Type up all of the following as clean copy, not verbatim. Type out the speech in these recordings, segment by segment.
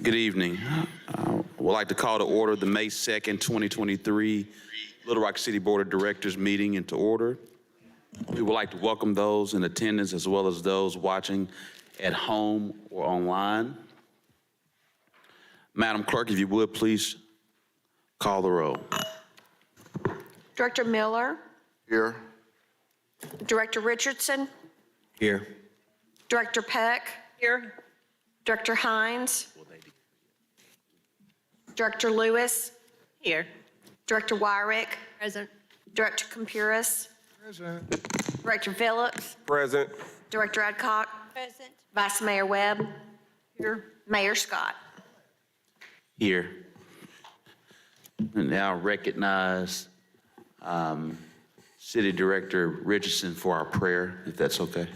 Good evening. Would like to call to order the May 2nd, 2023 Little Rock City Board of Directors meeting into order. We would like to welcome those in attendance as well as those watching at home or online. Madam Clerk, if you would, please call the roll. Director Miller, Here. Director Richardson, Here. Director Peck. Here. Director Hines. Director Lewis. Here. Director Wyrick. Present. Director Compuris. Present. Director Phillips. Present. Director Adcock. Present. Vice Mayor Webb. Here. Mayor Scott. Here. And now recognize City Director Richardson for our prayer, if that's okay.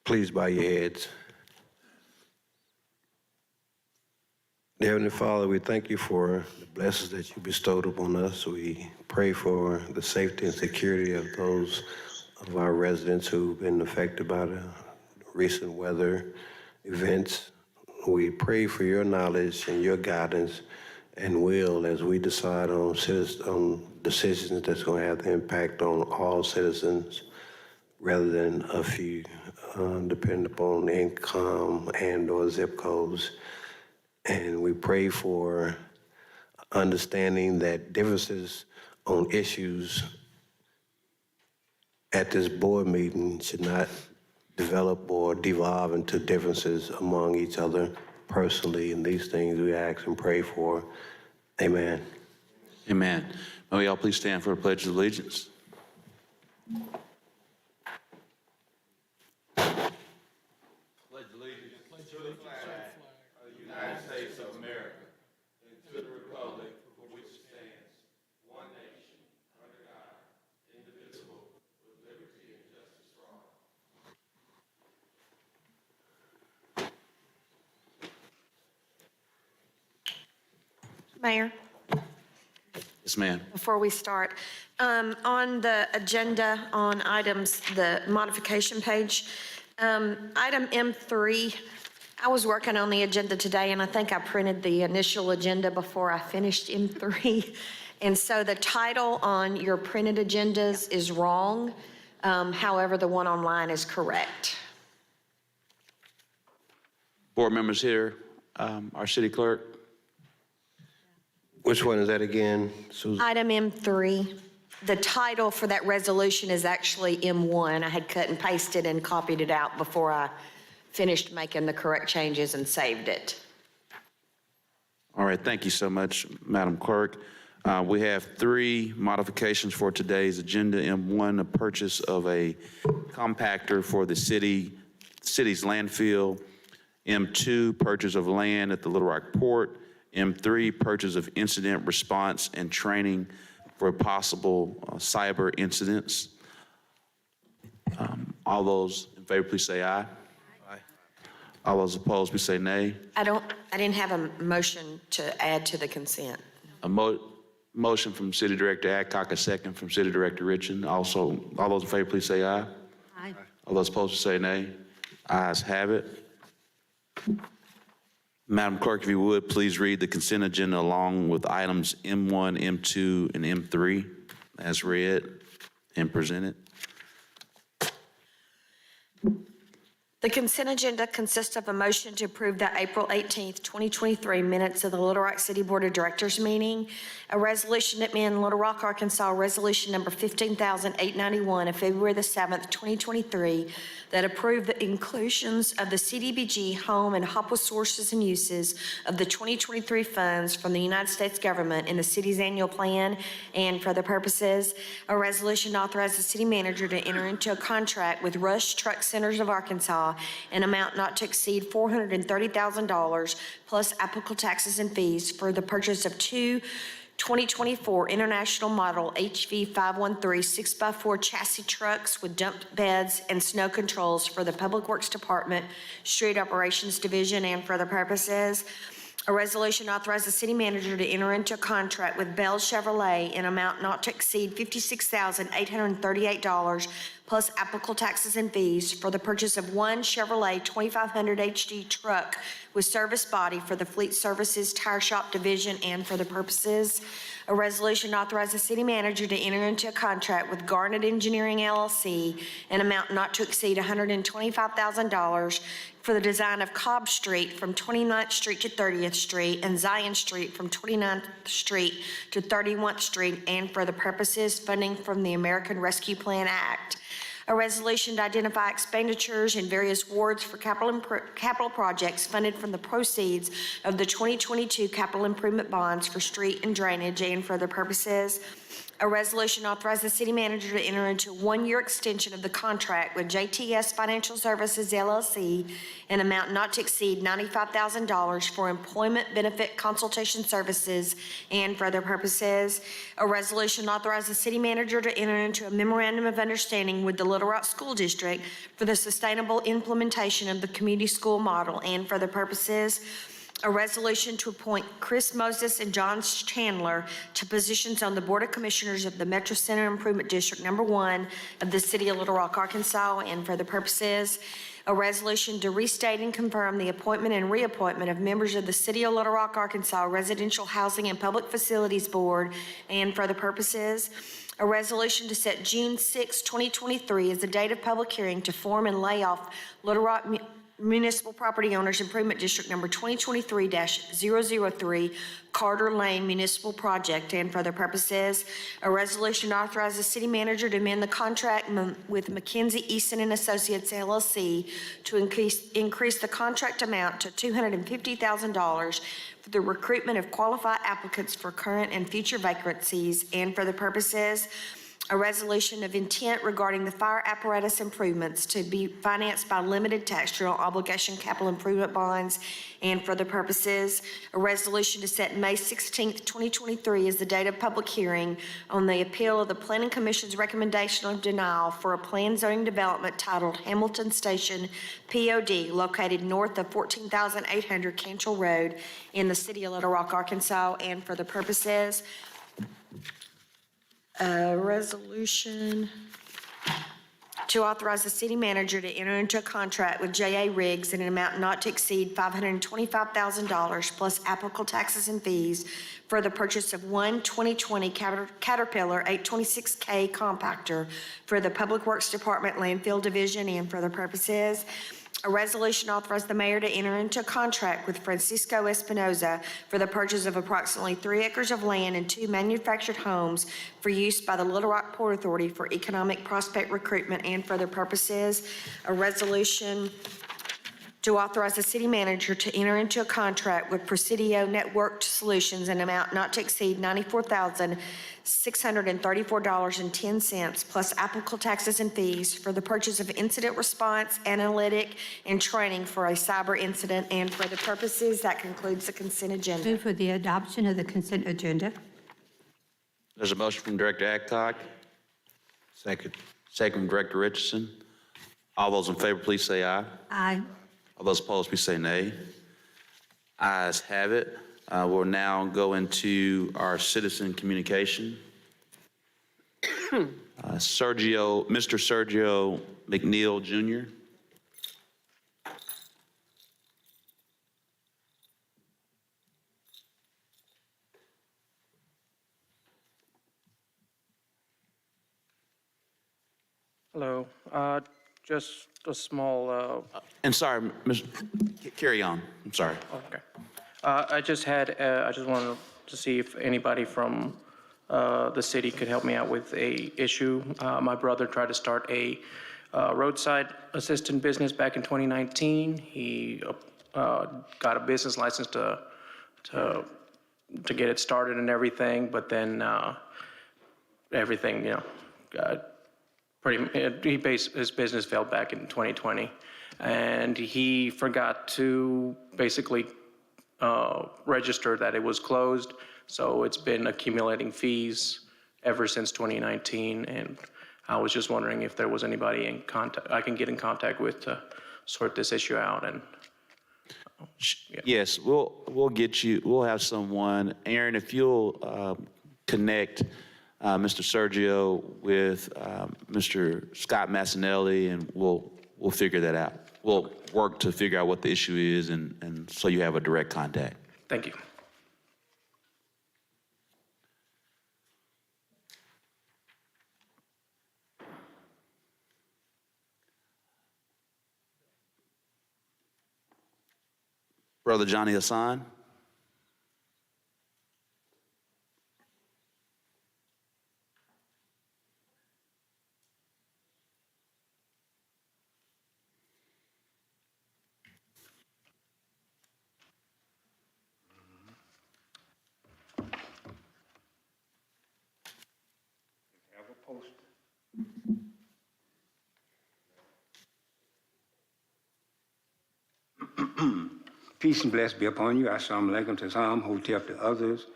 Please bow your heads. Dear Heavenly Father, we thank you for the blessings that you bestowed upon us. We pray for the safety and security of those of our residents who've been affected by the recent weather events. We pray for your knowledge and your guidance and will as we decide on decisions that's going to have the impact on all citizens rather than a few, depending upon income and or zip codes. And we pray for understanding that differences on issues at this board meeting should not develop or devolve into differences among each other personally. And these things we ask and pray for. Amen. Amen. May we all please stand for the Pledge of Allegiance. Mayor, Yes, ma'am. before we start, on the agenda on items, the modification page, item M3, I was working on the agenda today and I think I printed the initial agenda before I finished M3. And so the title on your printed agendas is wrong. However, the one online is correct. Board members here, our city clerk. Which one is that again, Susan? Item M3, the title for that resolution is actually M1. I had cut and pasted and copied it out before I finished making the correct changes and saved it. All right, thank you so much, Madam Clerk. We have three modifications for today's agenda. M1, a purchase of a compactor for the city's landfill. M2, purchase of land at the Little Rock Port. M3, purchase of incident response and training for possible cyber incidents. All those in favor, please say aye. Aye. All those opposed, please say nay. I didn't have a motion to add to the consent. A motion from City Director Adcock, a second from City Director Richardson. Also, all those in favor, please say aye. Aye. All those opposed, please say nay. Ayes have it. Madam Clerk, if you would, please read the consent agenda along with items M1, M2, and M3 as read and presented. The consent agenda consists of a motion to approve the April 18th, 2023 minutes of the Little Rock City Board of Directors meeting, a resolution that in Little Rock, Arkansas, resolution number 15,891 of February the 7th, 2023, that approved the inclusions of the CDBG home and HOPWA sources and uses of the 2023 funds from the United States government in the city's annual plan, and for the purposes, a resolution to authorize the city manager to enter into a contract with Rush Truck Centers of Arkansas an amount not to exceed $430,000 plus applicable taxes and fees for the purchase of two 2024 International Model HV 513 6x4 chassis trucks with dump beds and snow controls for the Public Works Department, Street Operations Division, and for the purposes. A resolution authorizing the city manager to enter into a contract with Bell Chevrolet in amount not to exceed $56,838 plus applicable taxes and fees for the purchase of one Chevrolet 2500 HD truck with service body for the Fleet Services Tire Shop Division and for the purposes. A resolution authorizing the city manager to enter into a contract with Garnet Engineering LLC in amount not to exceed $125,000 for the design of Cobb Street from 29th Street to 30th Street and Zion Street from 29th Street to 31st Street and for the purposes funding from the American Rescue Plan Act. A resolution to identify expenditures in various wards for capital projects funded from the proceeds of the 2022 capital improvement bonds for street and drainage and for other purposes. A resolution authorizing the city manager to enter into a one-year extension of the contract with JTS Financial Services LLC in amount not to exceed $95,000 for employment benefit consultation services and for other purposes. A resolution authorizing the city manager to enter into a memorandum of understanding with the Little Rock School District for the sustainable implementation of the community school model and for other purposes. A resolution to appoint Chris Moses and John Chandler to positions on the Board of Commissioners of the Metro Center Improvement District Number 1 of the City of Little Rock, Arkansas, and for the purposes. A resolution to restate and confirm the appointment and reappointment of members of the City of Little Rock, Arkansas Residential Housing and Public Facilities Board, and for the purposes. A resolution to set June 6, 2023 as the date of public hearing to form and lay off Little Rock Municipal Property Owners Improvement District Number 2023-003 Carter Lane Municipal Project and for other purposes. A resolution authorizes the city manager to amend the contract with McKinsey Easton and Associates LLC to increase the contract amount to $250,000 for the recruitment of qualified applicants for current and future vacancies and for the purposes. A resolution of intent regarding the fire apparatus improvements to be financed by limited tax general obligation capital improvement bonds and for the purposes. A resolution to set May 16th, 2023 as the date of public hearing on the appeal of the Planning Commission's recommendation of denial for a planned zoning development titled Hamilton Station POD located north of 14,800 Cantrell Road in the city of Little Rock, Arkansas, and for the purposes. A resolution to authorize the city manager to enter into a contract with J.A. Riggs in an amount not to exceed $525,000 plus applicable taxes and fees for the purchase of one 2020 Caterpillar 826K compactor for the Public Works Department Landfill Division and for other purposes. A resolution authorized the mayor to enter into a contract with Francisco Espinoza for the purchase of approximately 3 acres of land and 2 manufactured homes for use by the Little Rock Port Authority for economic prospect recruitment and for other purposes. A resolution to authorize the city manager to enter into a contract with Presidio Networked Solutions in an amount not to exceed $94,634.10 plus applicable taxes and fees for the purchase of incident response, analytic, and training for a cyber incident and for the purposes. That concludes the consent agenda. Move for the adoption of the consent agenda. There's a motion from Director Adcock, Second. second from Director Richardson. All those in favor, please say aye. Aye. All those opposed, please say nay. Ayes have it. We'll now go into our citizen communication. Mr. Sergio McNeil Jr. Hello. Just a small, And sorry, carry on. I'm sorry. okay. I just wanted to see if anybody from the city could help me out with a issue. My brother tried to start a roadside assistant business back in 2019. He got a business license to get it started and everything, but then everything, his business failed back in 2020, and he forgot to basically register that it was closed. So it's been accumulating fees ever since 2019, and I was just wondering if there was anybody in contact I can get in contact with to sort this issue out. And Yes, we'll get you, we'll have someone. Aaron, if you'll connect Mr. Sergio with Mr. Scott Massinelli, and we'll figure that out. We'll work to figure out what the issue is, and so you have a direct contact. Thank you. Brother Johnny Hassan? Peace and bless be upon you. Assalamu alaikum to some, hotep to others,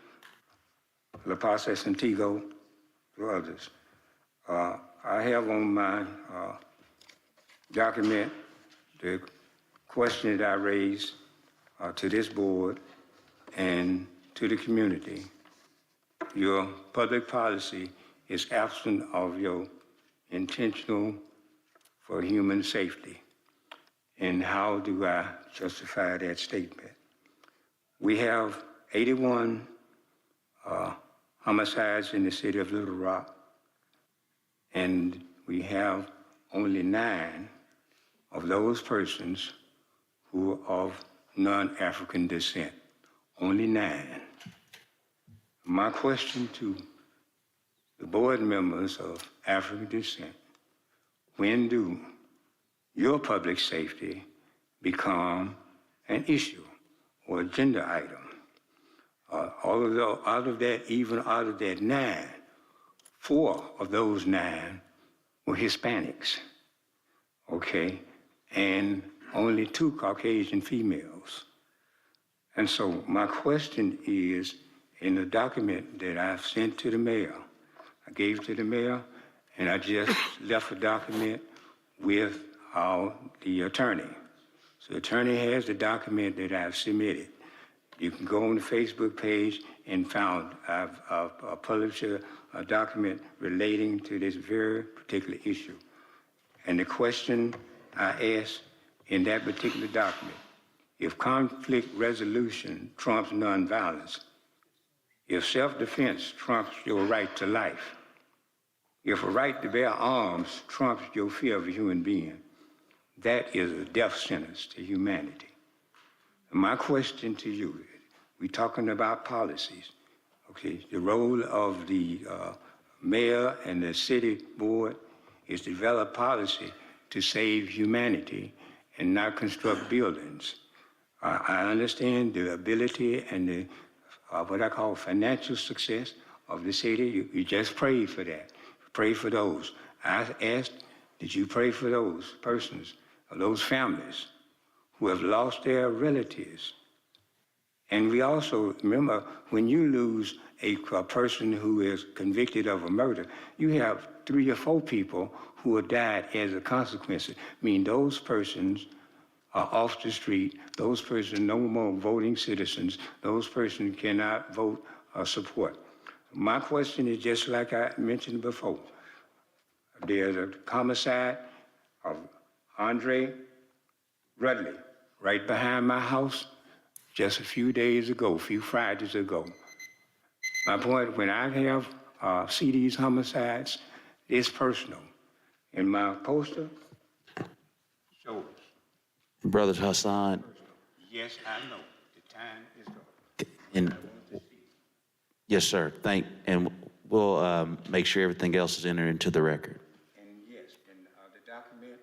La Paz es Antigo to others. I have on my document the question that I raised to this board and to the community. Your public policy is absent of your intentional for human safety. And how do I justify that statement? We have 81 homicides in the city of Little Rock, and we have only 9 of those persons who are of non-African descent. Only 9. My question to the board members of African descent: when do your public safety become an issue or agenda item? Out of that 9, 4 of those 9 were Hispanics, okay? And only 2 Caucasian females. And so my question is, in the document that I've sent to the mayor, I gave to the mayor, and I just left a document with the attorney. So the attorney has the document that I've submitted. You can go on the Facebook page and I've published a document relating to this very particular issue. And the question I asked in that particular document: if conflict resolution trumps nonviolence, if self-defense trumps your right to life, if a right to bear arms trumps your fear of a human being, that is a death sentence to humanity. And my question to you, we're talking about policies, okay? The role of the mayor and the city board is to develop policy to save humanity and not construct buildings. I understand the ability and the what I call financial success of the city. You just prayed for that. Pray for those. I asked, did you pray for those persons, or those families who have lost their relatives? And we also, remember, when you lose a person who is convicted of a murder, you have 3 or 4 people who have died as a consequence. I mean, those persons are off the street. Those persons no more voting citizens. Those persons cannot vote or support. My question is just like I mentioned before. There's a homicide of Andre Rudley right behind my house just a few days ago, a few Fridays ago. My point, when I have see these homicides, it's personal. And my poster shows. Brother Hassan, Yes, I know, the time is gone. and yes, sir. And we'll make sure everything else is entered into the record. And yes, and the document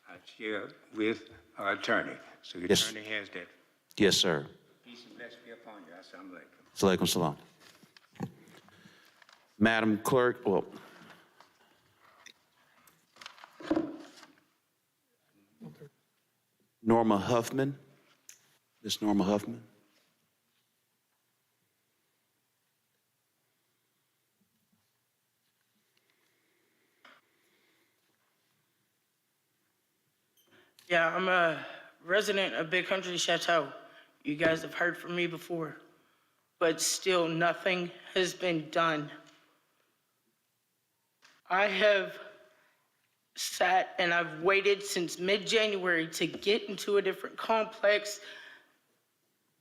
I shared with our attorney. So the Yes. attorney has that. Yes, sir. Peace and blessings be upon you. Assalamu alaikum. Salaikum salam. Madam Clerk, well, Norma Huffman. Miss Norma Huffman. Yeah, I'm a resident of Big Country Chateau. You guys have heard from me before, but still nothing has been done. I have sat and I've waited since mid-January to get into a different complex.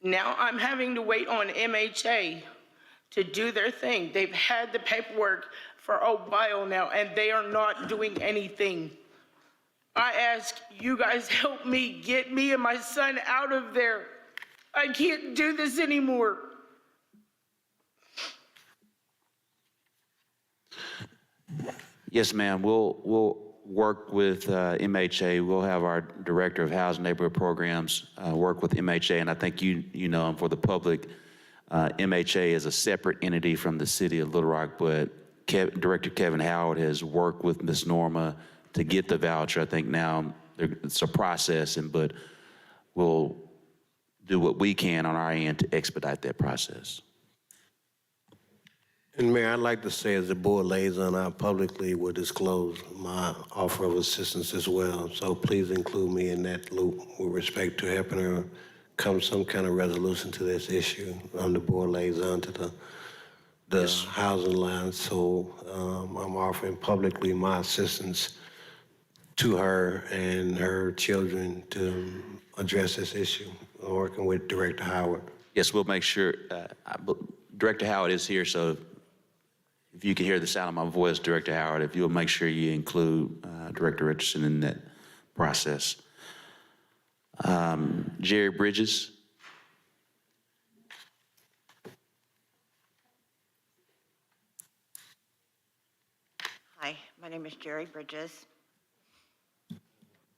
Now I'm having to wait on MHA to do their thing. They've had the paperwork for a while now, and they are not doing anything. I ask you guys help me get me and my son out of there. I can't do this anymore. Yes, ma'am. We'll work with MHA. We'll have our Director of Housing Neighborhood Programs work with MHA, and I think you know, and for the public, MHA is a separate entity from the city of Little Rock, but Director Kevin Howard has worked with Ms. Norma to get the voucher. I think now it's a process, but we'll do what we can on our end to expedite that process. And Mayor, I'd like to say as the board liaison, I publicly will disclose my offer of assistance as well. So please include me in that loop with respect to helping her come to some kind of resolution to this issue. I'm the board liaison to the housing line, so I'm offering publicly my assistance to her and her children to address this issue, working with Director Howard. Yes, we'll make sure. Director Howard is here, so if you can hear the sound of my voice, Director Howard, if you'll make sure you include Director Richardson in that process. Jerry Bridges. Hi, my name is Jerry Bridges.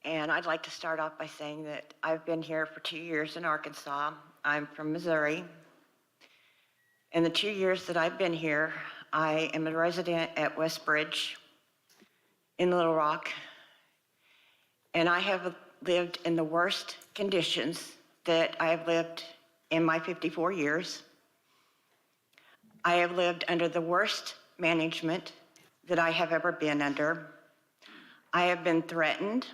And I'd like to start off by saying that I've been here for 2 years in Arkansas. I'm from Missouri. In the 2 years that I've been here, I am a resident at Westbridge in Little Rock. And I have lived in the worst conditions that I have lived in my 54 years. I have lived under the worst management that I have ever been under. I have been threatened.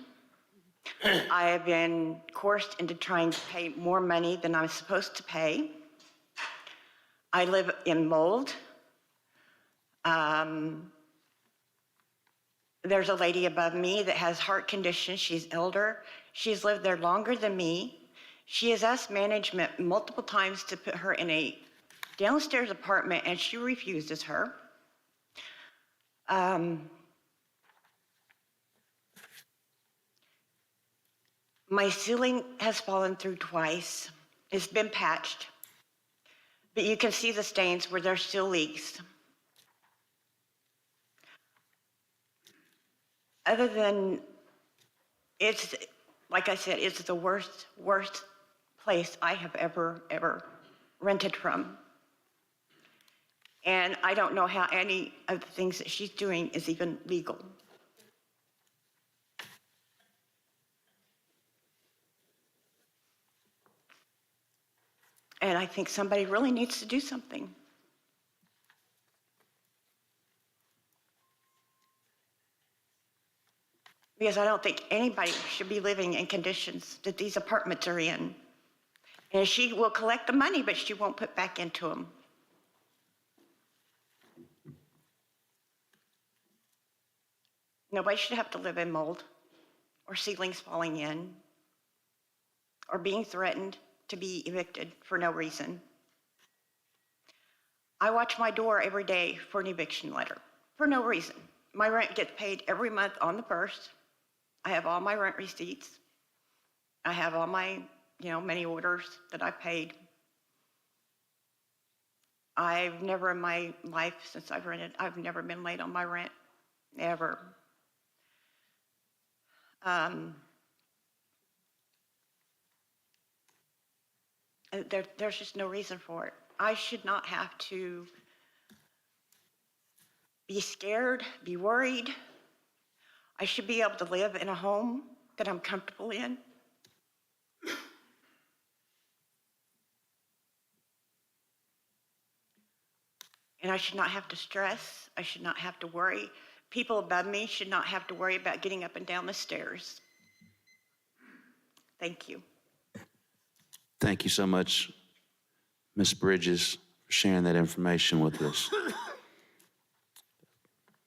I have been coerced into trying to pay more money than I'm supposed to pay. I live in mold. There's a lady above me that has heart conditions. She's elder. She's lived there longer than me. She has asked management multiple times to put her in a downstairs apartment, and she refuses her. My ceiling has fallen through twice. It's been patched, but you can see the stains where there's still leaks. Other than, it's, like I said, it's the worst place I have ever rented from. And I don't know how any of the things that she's doing is even legal. And I think somebody really needs to do something. Because I don't think anybody should be living in conditions that these apartments are in. And she will collect the money, but she won't put back into them. Nobody should have to live in mold, or ceilings falling in, or being threatened to be evicted for no reason. I watch my door every day for an eviction letter, for no reason. My rent gets paid every month on the 1st. I have all my rent receipts. I have all my, many orders that I've paid. I've never in my life since I've rented, I've never been late on my rent, ever. There's just no reason for it. I should not have to be scared, be worried. I should be able to live in a home that I'm comfortable in. And I should not have to stress. I should not have to worry. People above me should not have to worry about getting up and down the stairs. Thank you. Thank you so much, Ms. Bridges, for sharing that information with us.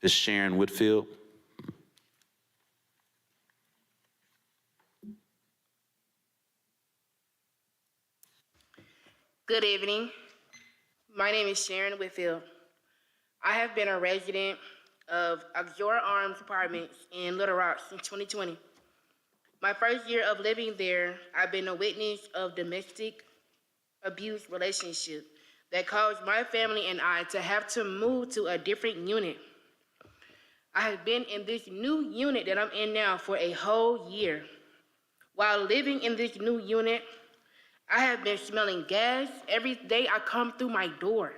Ms. Sharon Whitfield. Good evening. My name is Sharon Whitfield. I have been a resident of Auxora Arms Apartments in Little Rock since 2020. My first year of living there, I've been a witness of domestic abuse relationship that caused my family and I to have to move to a different unit. I have been in this new unit that I'm in now for a whole year. While living in this new unit, I have been smelling gas every day I come through my door.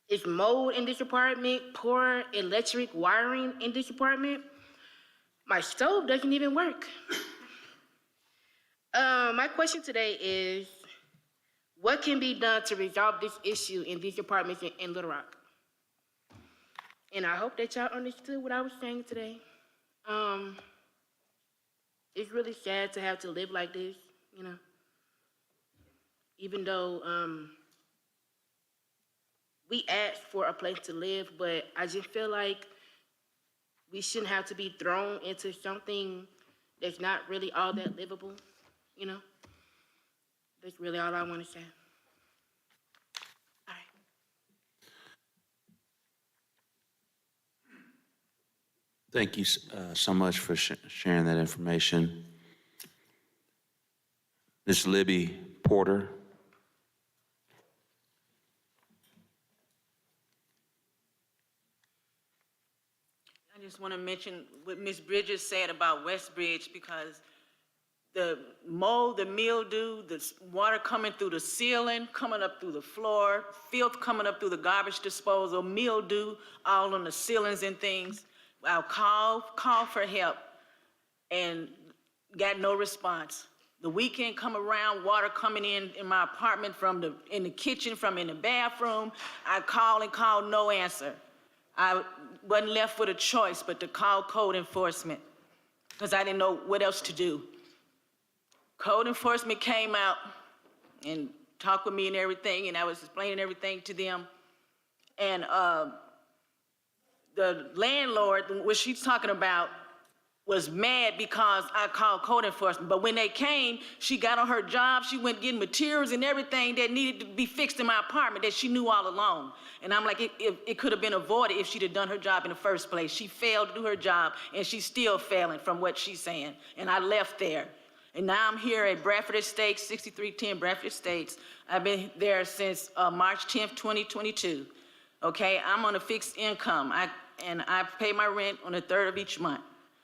It's mold in this apartment, poor electric wiring in this apartment. My stove doesn't even work. My question today is, what can be done to resolve this issue in these apartments in Little Rock? And I hope that y'all understood what I was saying today. It's really sad to have to live like this, you know. Even though we asked for a place to live, but I just feel like we shouldn't have to be thrown into something that's not really all that livable, you know. That's really all I want to say. All right. Thank you so much for sharing that information. Ms. Libby Porter. I just want to mention what Ms. Bridges said about Westbridge, because the mold, the mildew, the water coming through the ceiling, coming up through the floor, filth coming up through the garbage disposal, mildew all on the ceilings and things. I'll call for help and got no response. The weekend come around, water coming in my apartment in the kitchen, from in the bathroom. I call and call, no answer. I wasn't left with a choice but to call code enforcement because I didn't know what else to do. Code enforcement came out and talked with me and everything, and I was explaining everything to them. And the landlord, what she's talking about, was mad because I called code enforcement. But when they came, she got on her job. She went getting materials and everything that needed to be fixed in my apartment that she knew all along. And I'm like, it could have been avoided if she'd have done her job in the first place. She failed to do her job, and she's still failing from what she's saying. And I left there. And now I'm here at Bradford Estates, 6310 Bradford Estates. I've been there since March 10th, 2022. Okay, I'm on a fixed income. And I pay my rent on the 3rd of each month.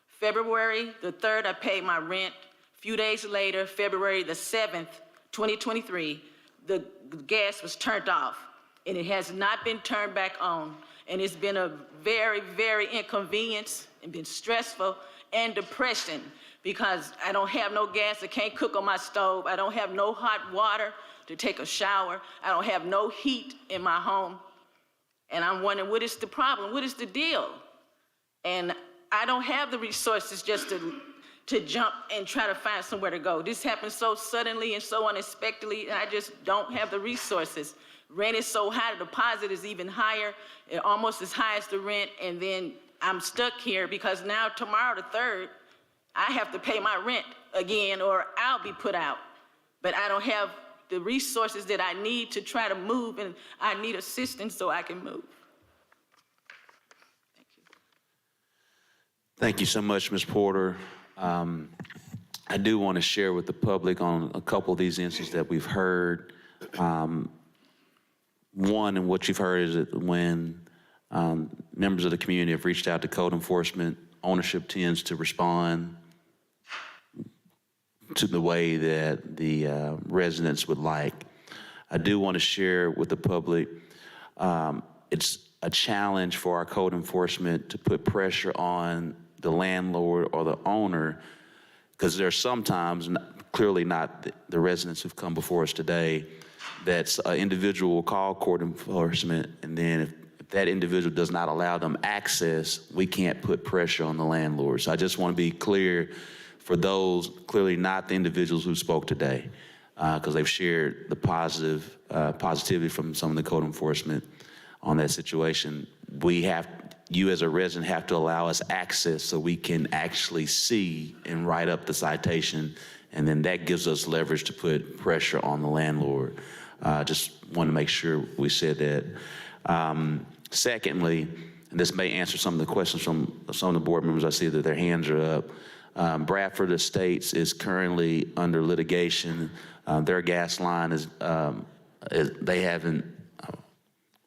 February the 3rd, I paid my rent. A few days later, February the 7th, 2023, the gas was turned off, and it has not been turned back on. And it's been a very, very inconvenience and been stressful and depression because I don't have no gas. I can't cook on my stove. I don't have no hot water to take a shower. I don't have no heat in my home. And I'm wondering, what is the problem? What is the deal? And I don't have the resources just to jump and try to find somewhere to go. This happened so suddenly and so unexpectedly, and I just don't have the resources. Rent is so high, the deposit is even higher, almost as high as the rent, and then I'm stuck here because now tomorrow the 3rd, I have to pay my rent again or I'll be put out. But I don't have the resources that I need to try to move, and I need assistance so I can move. Thank you so much, Ms. Porter. I do want to share with the public on a couple of these instances that we've heard. One, and what you've heard, is that when members of the community have reached out to code enforcement, ownership tends to respond to the way that the residents would like. I do want to share with the public, it's a challenge for our code enforcement to put pressure on the landlord or the owner, because there's sometimes, clearly not the residents who've come before us today, that's an individual will call code enforcement, and then if that individual does not allow them access, we can't put pressure on the landlord. So I just want to be clear for those clearly not the individuals who spoke today, because they've shared the positivity from some of the code enforcement on that situation. You as a resident have to allow us access so we can actually see and write up the citation, and then that gives us leverage to put pressure on the landlord. Just want to make sure we said that. Secondly, and this may answer some of the questions from some of the board members. I see that their hands are up. Bradford Estates is currently under litigation. Their gas line they haven't,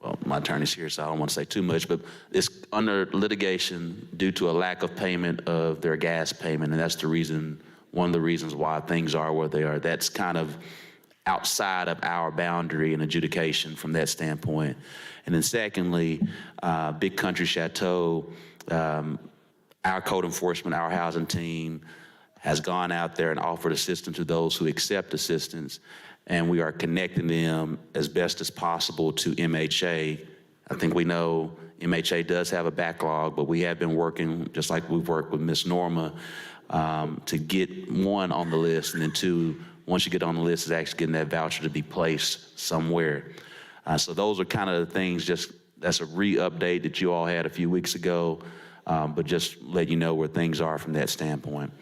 well, my attorney's here, so I don't want to say too much, but it's under litigation due to a lack of payment of their gas payment, and that's the reason, one of the reasons why things are where they are. That's kind of outside of our boundary and adjudication from that standpoint. And then secondly, Big Country Chateau, our code enforcement, our housing team has gone out there and offered assistance to those who accept assistance, and we are connecting them as best as possible to MHA. I think we know MHA does have a backlog, but we have been working, just like we've worked with Ms. Norma, to get one on the list, and then two, once you get on the list, is actually getting that voucher to be placed somewhere. So those are kind of the things, that's a re-update that you all had a few weeks ago, but just let you know where things are from that standpoint.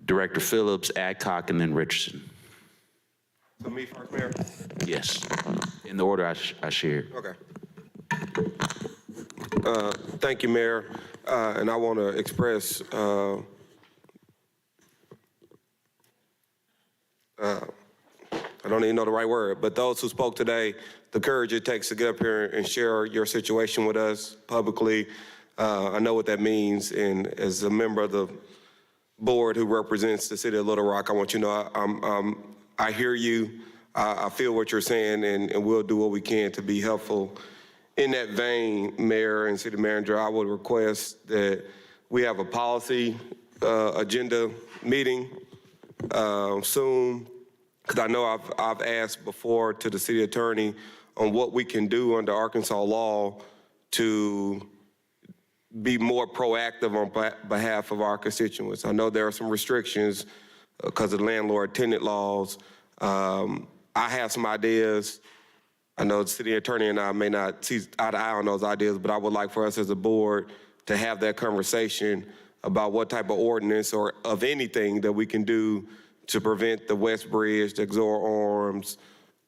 Director Phillips, Adcock, and then Richardson. So me first, Mayor? Yes, in the order I shared. Okay. Thank you, Mayor. And I want to express I don't even know the right word, but those who spoke today, the courage it takes to get up here and share your situation with us publicly. I know what that means, and as a member of the board who represents the city of Little Rock, I want you to know I hear you, I feel what you're saying, and we'll do what we can to be helpful. In that vein, Mayor and City Manager, I would request that we have a policy agenda meeting soon, because I know I've asked before to the city attorney on what we can do under Arkansas law to be more proactive on behalf of our constituents. I know there are some restrictions because of landlord-tenant laws. I have some ideas. I know the city attorney and I may not see eye to eye on those ideas, but I would like for us as a board to have that conversation about what type of ordinance or of anything that we can do to prevent the West Bridge, the Exora Arms,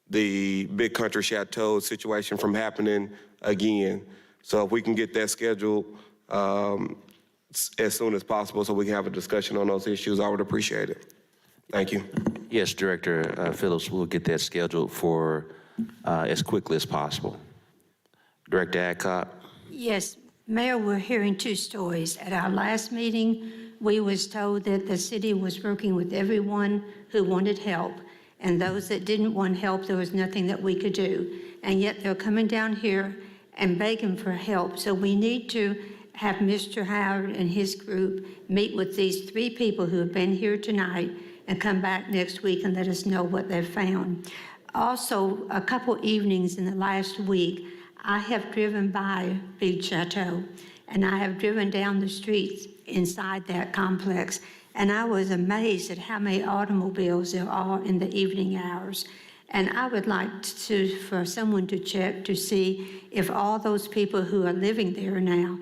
the Big Country Chateau situation from happening again. So if we can get that scheduled as soon as possible so we can have a discussion on those issues, I would appreciate it. Thank you. Yes, Director Phillips, we'll get that scheduled for as quickly as possible. Director Adcock? Yes, Mayor, we're hearing two stories. At our last meeting, we was told that the city was working with everyone who wanted help, and those that didn't want help, there was nothing that we could do. And yet they're coming down here and begging for help. So we need to have Mr. Howard and his group meet with these three people who have been here tonight and come back next week and let us know what they've found. Also, a couple evenings in the last week, I have driven by Big Chateau, and I have driven down the streets inside that complex, and I was amazed at how many automobiles there are in the evening hours. And I would like for someone to check to see if all those people who are living there now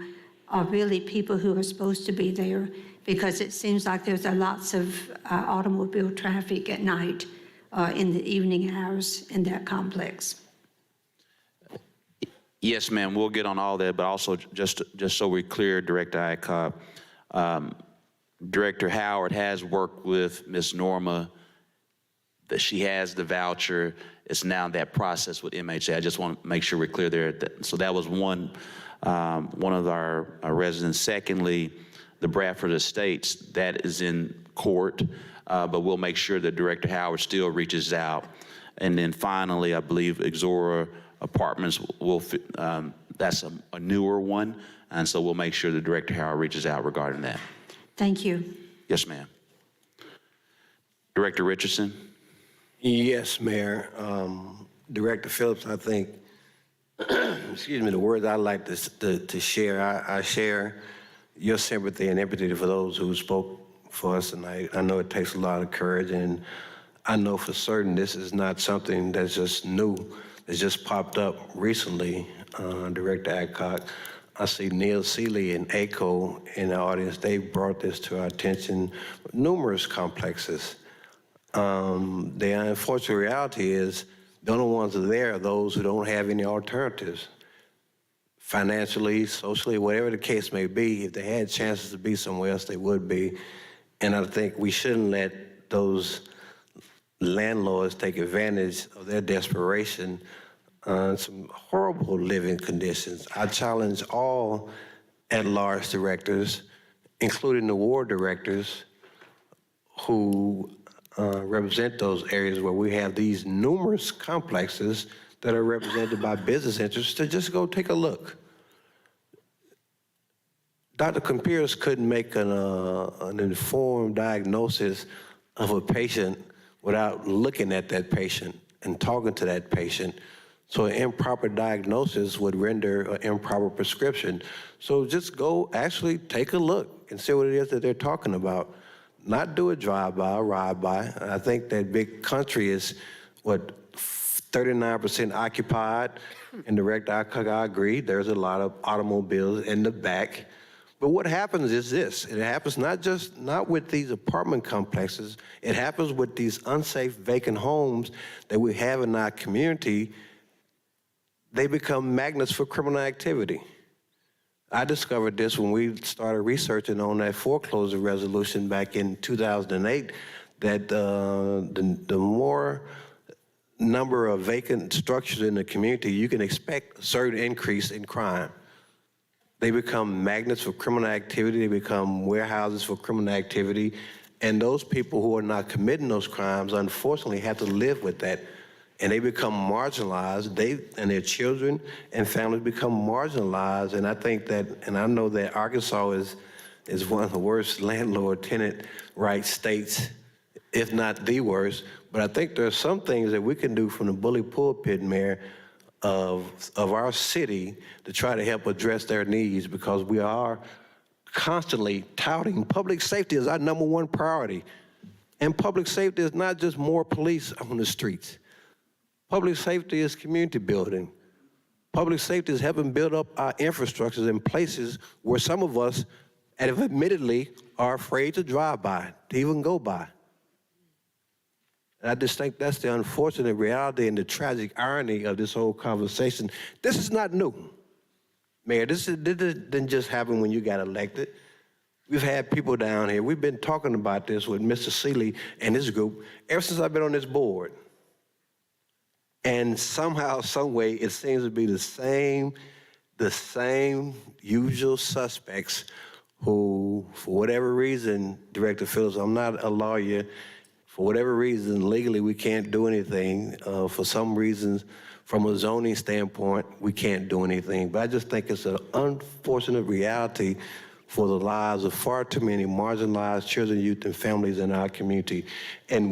are really people who are supposed to be there, because it seems like there's lots of automobile traffic at night in the evening hours in that complex. Yes, ma'am, we'll get on all that, but also just so we're clear, Director Adcock, Director Howard has worked with Ms. Norma, that she has the voucher. It's now that process with MHA. I just want to make sure we're clear there. So that was one of our residents. Secondly, the Bradford Estates, that is in court, but we'll make sure that Director Howard still reaches out. And then finally, I believe Exora Apartments that's a newer one, and so we'll make sure that Director Howard reaches out regarding that. Thank you. Yes, ma'am. Director Richardson? Yes, Mayor. Director Phillips, I think, excuse me, the words I like to share, I share your sympathy and empathy for those who spoke for us tonight. I know it takes a lot of courage, and I know for certain this is not something that's just new. It's just popped up recently, Director Adcock. I see Neil Seeley and ACO in the audience. They brought this to our attention, numerous complexes. The unfortunate reality is the only ones that are there are those who don't have any alternatives. Financially, socially, whatever the case may be, if they had chances to be somewhere else, they would be. And I think we shouldn't let those landlords take advantage of their desperation on some horrible living conditions. I challenge all at-large directors, including the ward directors, who represent those areas where we have these numerous complexes that are represented by business interests, to just go take a look. Dr. Compiers couldn't make an informed diagnosis of a patient without looking at that patient and talking to that patient. So an improper diagnosis would render an improper prescription. So just go actually take a look and see what it is that they're talking about. Not do a drive-by, a ride-by. I think that big country is, 39% occupied. And Director Adcock, I agree, there's a lot of automobiles in the back. But what happens is this: it happens not with these apartment complexes, it happens with these unsafe vacant homes that we have in our community. They become magnets for criminal activity. I discovered this when we started researching on that foreclosure resolution back in 2008, that the more number of vacant structures in the community, you can expect a certain increase in crime. They become magnets for criminal activity. They become warehouses for criminal activity. And those people who are not committing those crimes, unfortunately, have to live with that. And they become marginalized. They and their children and families become marginalized. And I think that, and I know that Arkansas is one of the worst landlord-tenant rights states, if not the worst. But I think there are some things that we can do from the bully pulpit, Mayor, of our city to try to help address their needs, because we are constantly touting public safety as our #1 priority. And public safety is not just more police on the streets. Public safety is community building. Public safety is helping build up our infrastructures in places where some of us, admittedly, are afraid to drive by, to even go by. And I just think that's the unfortunate reality and the tragic irony of this whole conversation. This is not new. Mayor, this didn't just happen when you got elected. We've had people down here. We've been talking about this with Mr. Seeley and his group ever since I've been on this board. And somehow, some way, it seems to be the same usual suspects who, for whatever reason, Director Phillips, I'm not a lawyer, for whatever reason, legally we can't do anything. For some reasons, from a zoning standpoint, we can't do anything. But I just think it's an unfortunate reality for the lives of far too many marginalized children, youth, and families in our community. And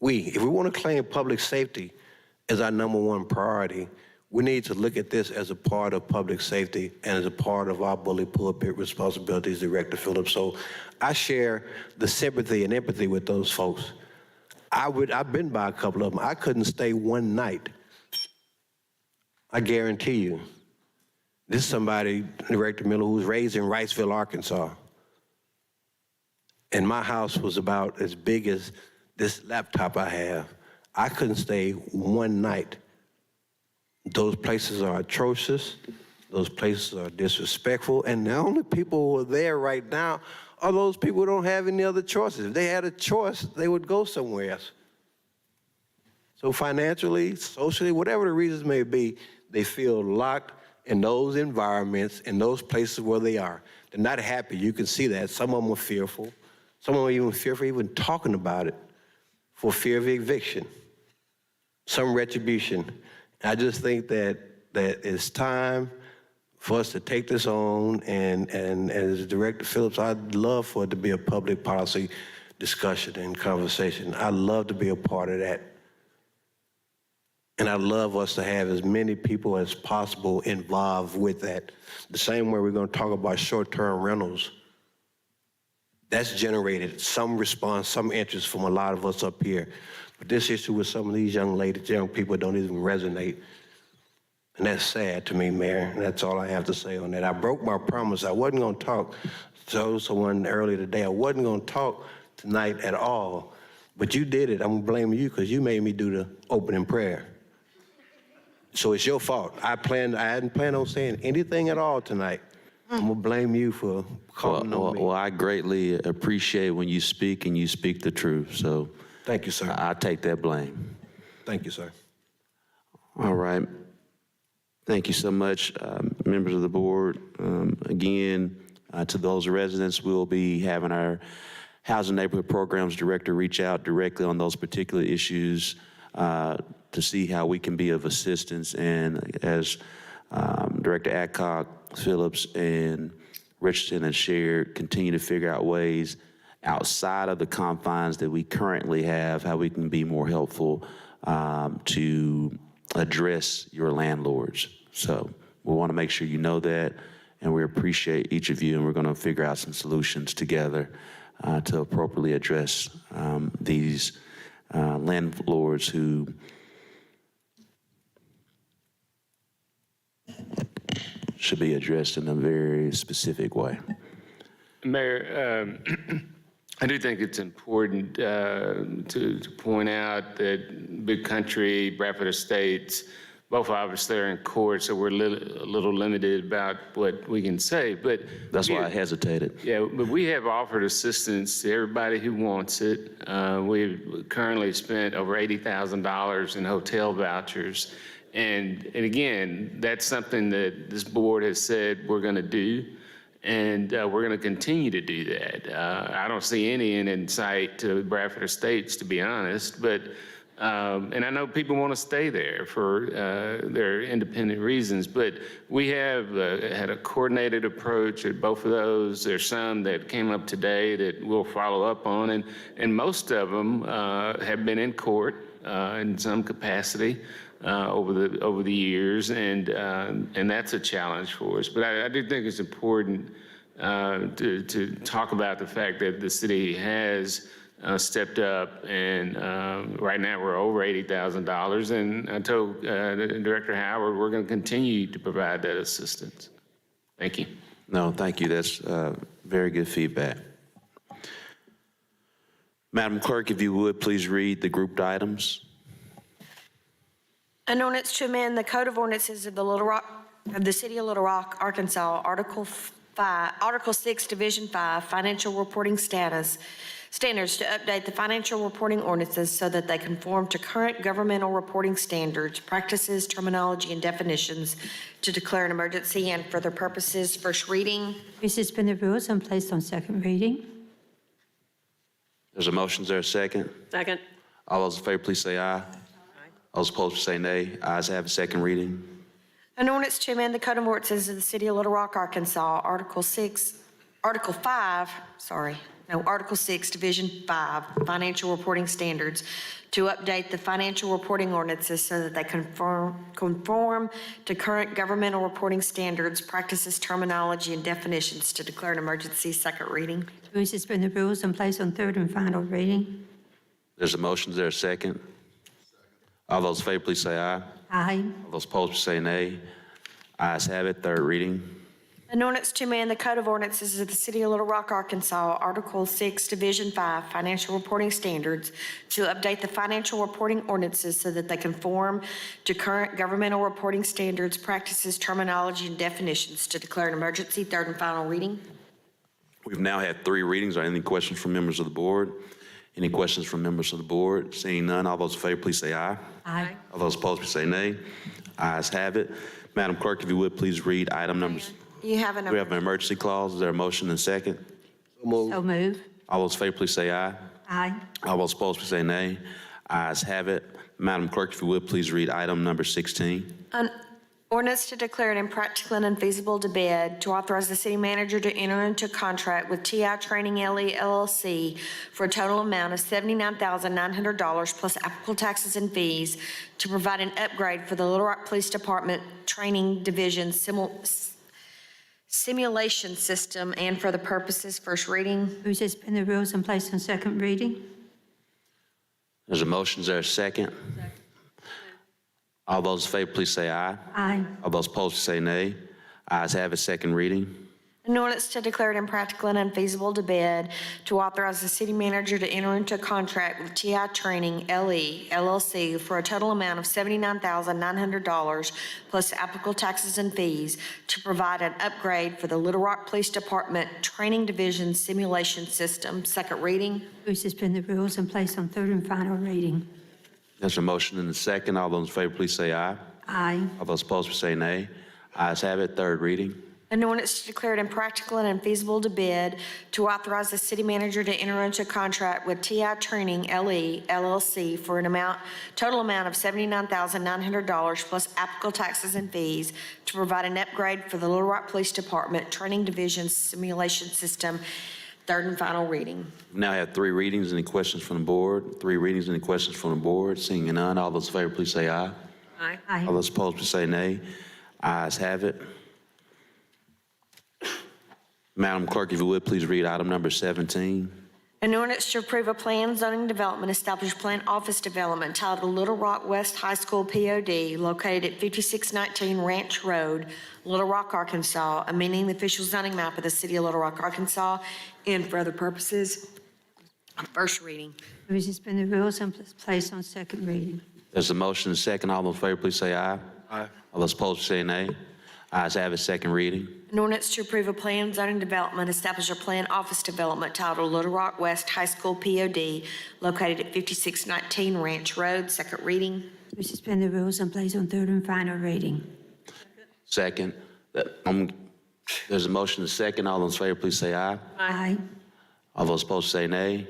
if we want to claim public safety as our #1 priority, we need to look at this as a part of public safety and as a part of our bully pulpit responsibilities, Director Phillips. So I share the sympathy and empathy with those folks. I've been by a couple of them. I couldn't stay one night. I guarantee you. This is somebody, Director Miller, who was raised in Wrightsville, Arkansas. And my house was about as big as this laptop I have. I couldn't stay one night. Those places are atrocious. Those places are disrespectful. And the only people who are there right now are those people who don't have any other choices. If they had a choice, they would go somewhere else. So financially, socially, whatever the reasons may be, they feel locked in those environments, in those places where they are. They're not happy. You can see that. Some of them are fearful. Some of them are even fearful even talking about it, for fear of eviction, some retribution. I just think that it's time for us to take this on, and as Director Phillips, I'd love for it to be a public policy discussion and conversation. I'd love to be a part of that. And I'd love us to have as many people as possible involved with that. The same way we're going to talk about short-term rentals. That's generated some response, some interest from a lot of us up here. But this issue with some of these young ladies, young people don't even resonate. And that's sad to me, Mayor. And that's all I have to say on that. I broke my promise. I wasn't going to talk. Told someone earlier today, I wasn't going to talk tonight at all. But you did it. I'm going to blame you because you made me do the opening prayer. So it's your fault. I hadn't planned on saying anything at all tonight. I'm going to blame you for calling on me. Well, I greatly appreciate when you speak and you speak the truth. So Thank you, sir. I take that blame. Thank you, sir. All right. Thank you so much, members of the board. Again, to those residents, we'll be having our Housing Neighborhood Programs Director reach out directly on those particular issues to see how we can be of assistance. And as Director Adcock, Phillips, and Richardson have shared, continue to figure out ways outside of the confines that we currently have, how we can be more helpful to address your landlords. So we want to make sure you know that, and we appreciate each of you, and we're going to figure out some solutions together to appropriately address these landlords who should be addressed in a very specific way. Mayor, I do think it's important to point out that Big Country, Bradford Estates, both obviously are in court, so we're a little limited about what we can say. But that's why I hesitated. Yeah, but we have offered assistance to everybody who wants it. We've currently spent over $80,000 in hotel vouchers. And again, that's something that this board has said we're going to do. And we're going to continue to do that. I don't see any end in sight to Bradford Estates, to be honest. But and I know people want to stay there for their independent reasons. But we have had a coordinated approach at both of those. There's some that came up today that we'll follow up on, and most of them have been in court in some capacity. Over the years, and that's a challenge for us. But I do think it's important to talk about the fact that the city has stepped up, and right now we're over $80,000. And I told Director Howard we're going to continue to provide that assistance. Thank you. No, thank you. That's very good feedback. Madam Clerk, if you would, please read the grouped items. An ordinance to amend the Code of Ordinances of the City of Little Rock, Arkansas, Article 6, Division 5, Financial Reporting Standards to update the financial reporting ordinances so that they conform to current governmental reporting standards, practices, terminology, and definitions, to declare an emergency and for their purposes. First reading. We suspend the rules and place on second reading. There's a motion. Is there a second? Second. All those in favor, please say aye. All those opposed, say nay. Ayes have a second reading. An ordinance to amend the Code of Ordinances of the City of Little Rock, Arkansas, Article 6, Division 5, Financial Reporting Standards, to update the financial reporting ordinances so that they conform to current governmental reporting standards, practices, terminology, and definitions, to declare an emergency. Second reading. We suspend the rules and place on third and final reading. There's a motion. Is there a second? All those in favor, please say aye. Aye. All those opposed, say nay. Ayes have it. Third reading. An ordinance to amend the Code of Ordinances of the City of Little Rock, Arkansas, Article 6, Division 5, Financial Reporting Standards, to update the financial reporting ordinances so that they conform to current governmental reporting standards, practices, terminology, and definitions, to declare an emergency. Third and final reading. We've now had 3 readings. Are there any questions from members of the board? Any questions from members of the board? Seeing none, all those in favor, please say aye. Aye. All those opposed, please say nay. Ayes have it. Madam Clerk, if you would, please read item numbers. You have We have an emergency clause. Is there a motion and second? So move. All those in favor, please say aye. Aye. All those opposed, please say nay. Ayes have it. Madam Clerk, if you would, please read item number 16. An Ordinance to declare it impractical and unfeasible to bid, to authorize the city manager to enter into a contract with TI Training LE LLC for a total amount of $79,900 plus applicable taxes and fees to provide an upgrade for the Little Rock Police Department Training Division simulation system and for the purposes, first reading. Move to suspend the rules and place on second reading. There's a motion. Is there a second? All those in favor, please say aye. Aye. All those opposed, say nay. Ayes have it, second reading. An ordinance to declare it impractical and unfeasible to bid, to authorize the city manager to enter into a contract with TI Training LE LLC for a total amount of $79,900 plus applicable taxes and fees to provide an upgrade for the Little Rock Police Department Training Division simulation system. Second reading. Move to suspend the rules and place on third and final reading. There's a motion and a second. All those in favor, please say aye. Aye. All those opposed, say nay. Ayes have it, third reading. An ordinance to declare it impractical and unfeasible to bid, to authorize the city manager to enter into a contract with TI Training LE LLC for an total amount of $79,900 plus applicable taxes and fees to provide an upgrade for the Little Rock Police Department Training Division simulation system. Third and final reading. We now have three readings. Any questions from the board? Three readings. Any questions from the board? Seeing none, all those in favor, please say aye. Aye. Aye. All those opposed, please say nay. Ayes have it. Madam Clerk, if you would, please read item number 17. An ordinance to approve a plan zoning development, establish plan office development titled Little Rock West High School POD located at 5619 Ranch Road, Little Rock, Arkansas, amending the official zoning map of the city of Little Rock, Arkansas, and for other purposes. First reading. Move to suspend the rules and place on second reading. There's a motion and a second. All those in favor, please say aye. Aye. All those opposed, say nay. Ayes have it, second reading. An ordinance to approve a plan zoning development, establish a plan office development titled Little Rock West High School POD located at 5619 Ranch Road. Second reading. Move to suspend the rules and place on third and final reading. Second. There's a motion and a second. All those in favor, please say aye. Aye. All those opposed, say nay.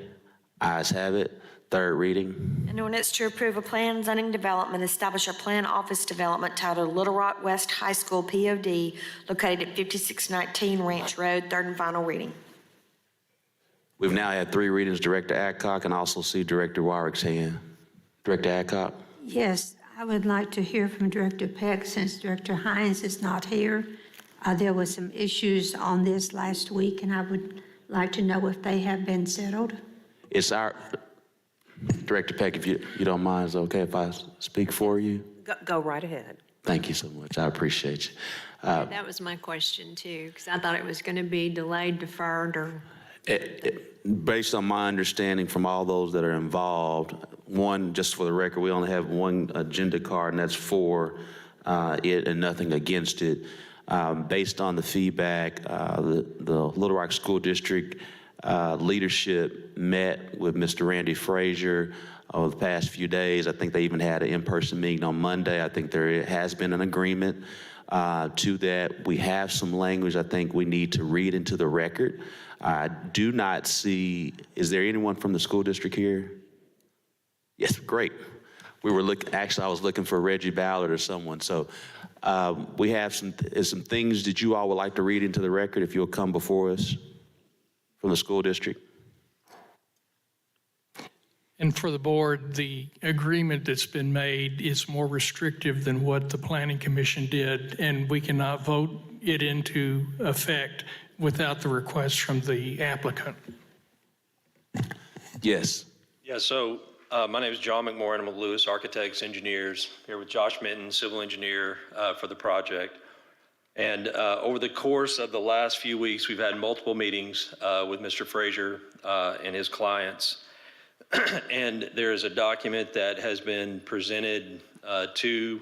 Ayes have it, third reading. An ordinance to approve a plan zoning development, establish a plan office development titled Little Rock West High School POD located at 5619 Ranch Road. Third and final reading. We've now had three readings. Director Adcock, and also see Director Warwick's hand. Director Adcock. Yes, I would like to hear from Director Peck since Director Hines is not here. There were some issues on this last week, and I would like to know if they have been settled. It's our, Director Peck, if you don't mind, is it okay if I speak for you? Go right ahead. Thank you so much. I appreciate you. That was my question too, because I thought it was going to be delayed, deferred, or... Based on my understanding from all those that are involved, one, just for the record, we only have one agenda card, and that's for it and nothing against it. Based on the feedback, the Little Rock School District leadership met with Mr. Randy Frazier over the past few days. I think they even had an in-person meeting on Monday. I think there has been an agreement to that. We have some language I think we need to read into the record. I do not see, is there anyone from the school district here? Yes, great. We were looking, actually I was looking for Reggie Ballard or someone. So we have some things that you all would like to read into the record if you'll come before us from the school district. And for the board, the agreement that's been made is more restrictive than what the Planning Commission did, and we cannot vote it into effect without the request from the applicant. Yes. Yeah, so my name is John McMorrin. I'm with Lewis Architects Engineers, here with Josh Minton, civil engineer for the project. And over the course of the last few weeks, we've had multiple meetings with Mr. Frazier and his clients. And there is a document that has been presented to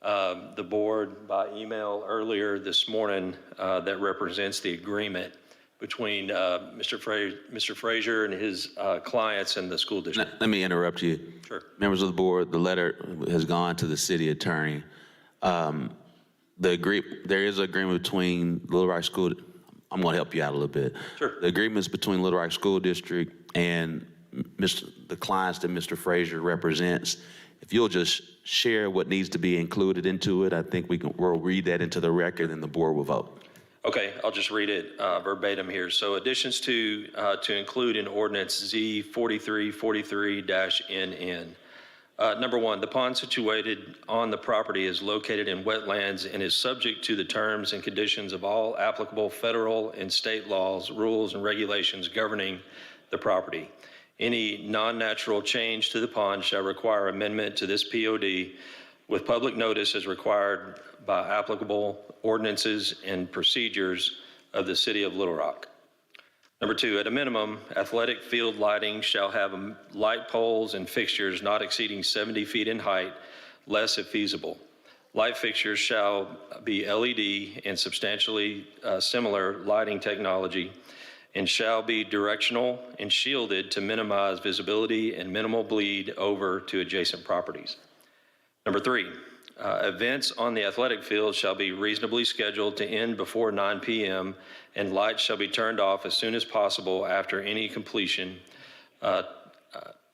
the board by email earlier this morning that represents the agreement between Mr. Frazier and his clients and the school district. Let me interrupt you. Sure. Members of the board, the letter has gone to the city attorney. There is an agreement between Little Rock School, I'm going to help you out a little bit. Sure. The agreement's between Little Rock School District and the clients that Mr. Frazier represents. If you'll just share what needs to be included into it, I think we'll read that into the record and the board will vote. Okay, I'll just read it verbatim here. So additions to include in ordinance Z 4343-NN. Number one, the pond situated on the property is located in wetlands and is subject to the terms and conditions of all applicable federal and state laws, rules, and regulations governing the property. Any non-natural change to the pond shall require amendment to this POD with public notice as required by applicable ordinances and procedures of the City of Little Rock. Number two, at a minimum, athletic field lighting shall have light poles and fixtures not exceeding 70 feet in height, less if feasible. Light fixtures shall be LED and substantially similar lighting technology and shall be directional and shielded to minimize visibility and minimal bleed over to adjacent properties. Number three, events on the athletic field shall be reasonably scheduled to end before 9 p.m. and lights shall be turned off as soon as possible after any completion,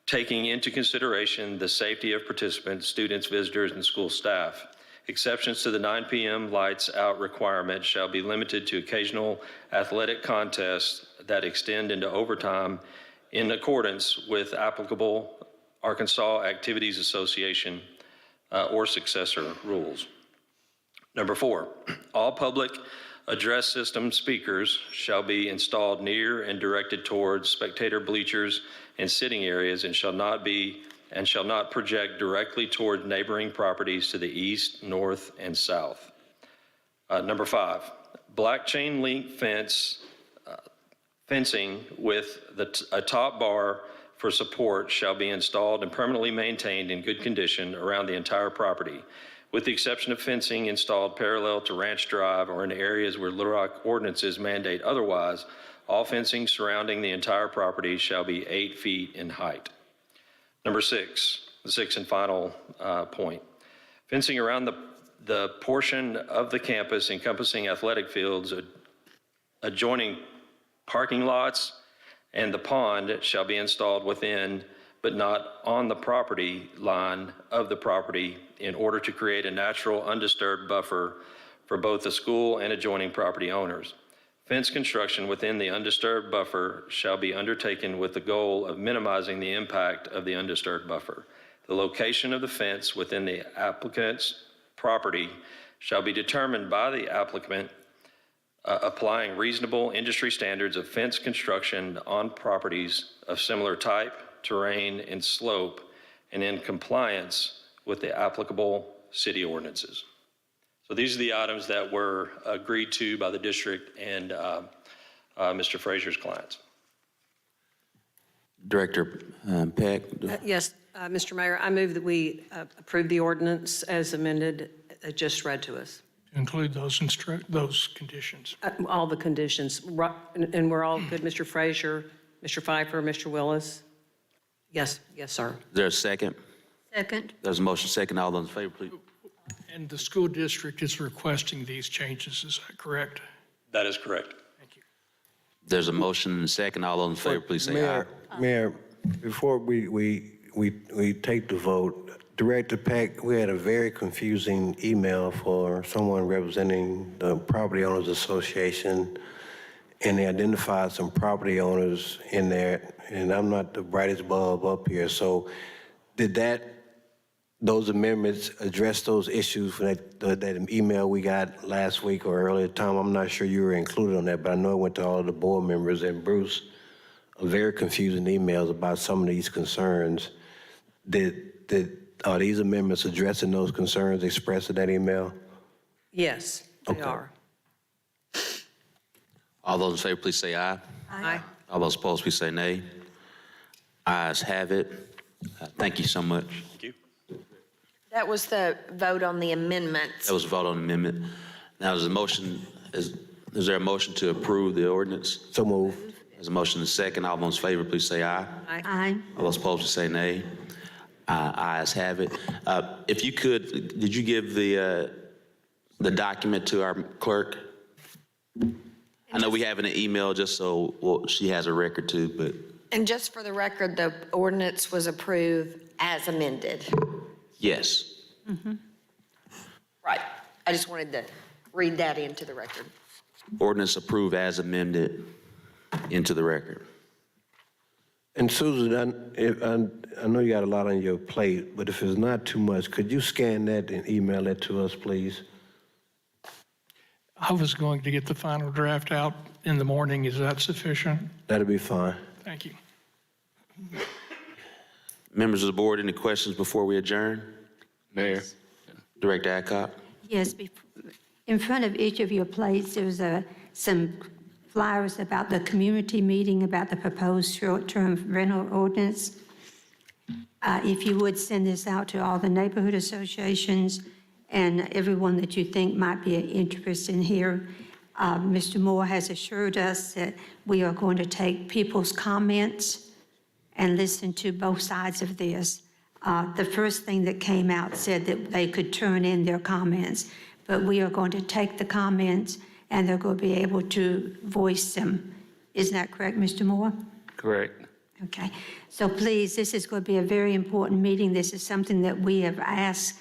taking into consideration the safety of participants, students, visitors, and school staff. Exceptions to the 9 p.m. lights out requirement shall be limited to occasional athletic contests that extend into overtime in accordance with applicable Arkansas Activities Association or successor rules. Number four, all public address system speakers shall be installed near and directed towards spectator bleachers and sitting areas and shall not project directly toward neighboring properties to the east, north, and south. Number five, black chain link fencing with a top bar for support shall be installed and permanently maintained in good condition around the entire property, with the exception of fencing installed parallel to Ranch Drive or in areas where Little Rock ordinances mandate otherwise. All fencing surrounding the entire property shall be 8 feet in height. Number six, the sixth and final point. Fencing around the portion of the campus encompassing athletic fields adjoining parking lots and the pond shall be installed within but not on the property line of the property in order to create a natural undisturbed buffer for both the school and adjoining property owners. Fence construction within the undisturbed buffer shall be undertaken with the goal of minimizing the impact of the undisturbed buffer. The location of the fence within the applicant's property shall be determined by the applicant applying reasonable industry standards of fence construction on properties of similar type, terrain, and slope, and in compliance with the applicable city ordinances. So these are the items that were agreed to by the district and Mr. Frazier's clients. Director Peck? Yes, Mr. Mayor, I move that we approve the ordinance as amended, just read to us. Include those conditions. All the conditions, and we're all good, Mr. Frazier, Mr. Pfeiffer, Mr. Willis? Yes, yes, sir. Is there a second? Second. There's a motion second. All those in favor, please. And the school district is requesting these changes, is that correct? That is correct. There's a motion and a second. All those in favor, please say aye. Mayor, before we take the vote, Director Peck, we had a very confusing email for someone representing the Property Owners Association, and they identified some property owners in there, and I'm not the brightest bulb up here. So did those amendments address those issues for that email we got last week or earlier? Tom, I'm not sure you were included on that, but I know it went to all of the board members, and Bruce, very confusing emails about some of these concerns. Are these amendments addressing those concerns expressed in that email? Yes, they are. All those in favor, please say aye. Aye. All those opposed, please say nay. Ayes have it. Thank you so much. Thank you. That was the vote on the amendments. That was a vote on the amendment. Now, is there a motion to approve the ordinance? So move. There's a motion and a second. All those in favor, please say aye. Aye. All those opposed, please say nay. Ayes have it. If you could, did you give the document to our clerk? I know we have it in an email just so she has a record too, but. And just for the record, the ordinance was approved as amended. Yes. Right. I just wanted to read that into the record. Ordinance approved as amended into the record. And Susan, I know you got a lot on your plate, but if it's not too much, could you scan that and email it to us, please? I was going to get the final draft out in the morning. Is that sufficient? That'll be fine. Thank you. Members of the board, any questions before we adjourn? Mayor. Director Adcock? Yes, in front of each of your plates, there's some flyers about the community meeting about the proposed short-term rental ordinance. If you would send this out to all the neighborhood associations and everyone that you think might be interested in here. Mr. Moore has assured us that we are going to take people's comments and listen to both sides of this. The first thing that came out said that they could turn in their comments, but we are going to take the comments and they're going to be able to voice them. Isn't that correct, Mr. Moore? Correct. Okay. So please, this is going to be a very important meeting. This is something that we have asked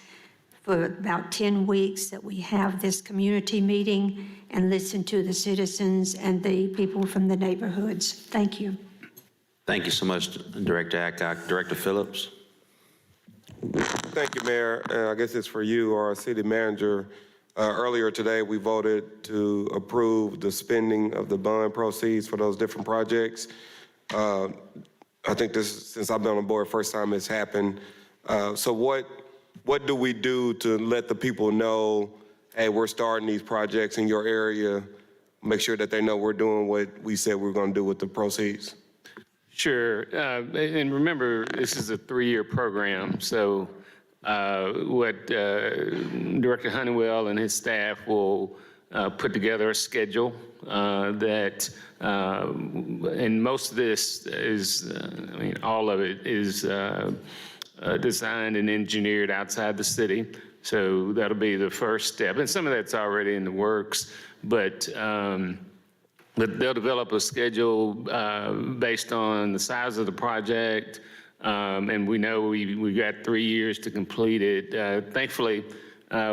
for about 10 weeks, that we have this community meeting and listen to the citizens and the people from the neighborhoods. Thank you. Thank you so much, Director Adcock. Director Phillips? Thank you, Mayor. I guess it's for you, our city manager. Earlier today, we voted to approve the spending of the bond proceeds for those different projects. I think this, since I've been on board, first time it's happened. So what do we do to let the people know, hey, we're starting these projects in your area, make sure that they know we're doing what we said we were going to do with the proceeds? Sure. And remember, this is a 3-year program. So what Director Honeywell and his staff will put together a schedule that, and most of this is, all of it is designed and engineered outside the city. So that'll be the first step. And some of that's already in the works, but they'll develop a schedule based on the size of the project. And we know we got 3 years to complete it. Thankfully,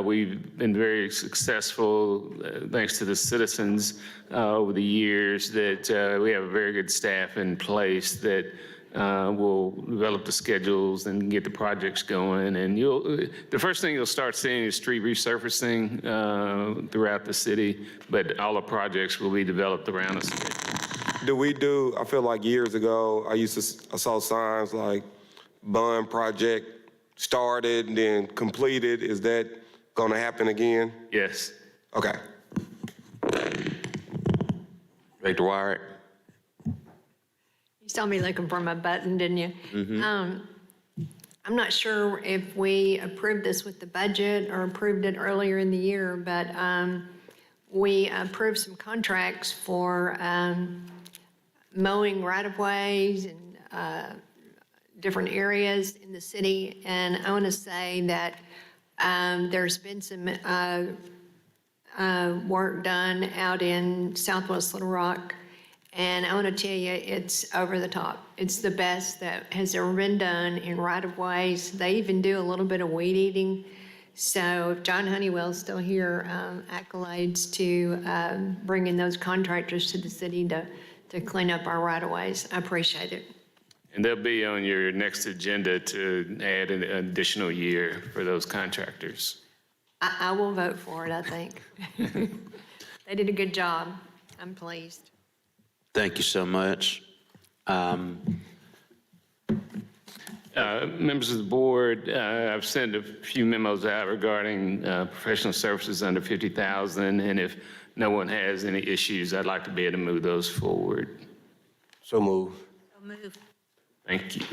we've been very successful, thanks to the citizens over the years, that we have a very good staff in place that will develop the schedules and get the projects going. And the first thing you'll start seeing is street resurfacing throughout the city, but all the projects will be developed around the city. I feel like years ago, I saw signs like bond project started and then completed. Is that going to happen again? Yes. Okay. Director Wyatt? You saw me looking for my button, didn't you? Mm-hmm. I'm not sure if we approved this with the budget or approved it earlier in the year, but we approved some contracts for mowing right-of-ways and different areas in the city. And I want to say that there's been some work done out in Southwest Little Rock. And I want to tell you, it's over the top. It's the best that has ever been done in right-of-ways. They even do a little bit of weed eating. So if John Honeywell's still here, accolades to bringing those contractors to the city to clean up our right-of-ways. I appreciate it. And they'll be on your next agenda to add an additional year for those contractors. I will vote for it, I think. They did a good job. I'm pleased. Thank you so much. Members of the board, I've sent a few memos out regarding professional services under $50,000, and if no one has any issues, I'd like to be able to move those forward. So move. So move. Thank you.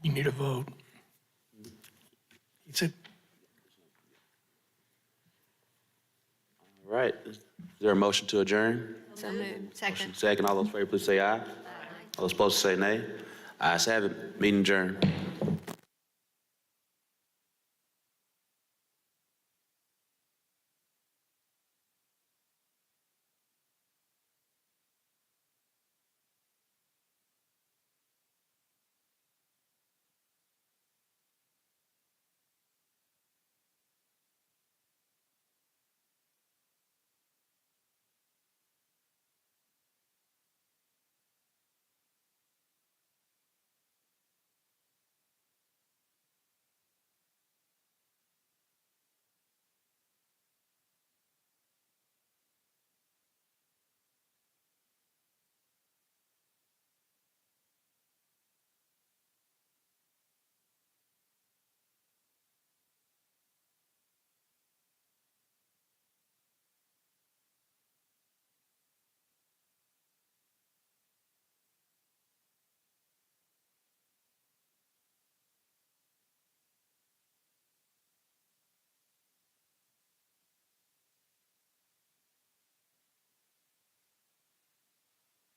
You need a vote. He said, All right. Is there a motion to adjourn? So moved. Second. Second. All those in favor, please say aye. All those opposed, say nay. Ayes have it. Meeting adjourned.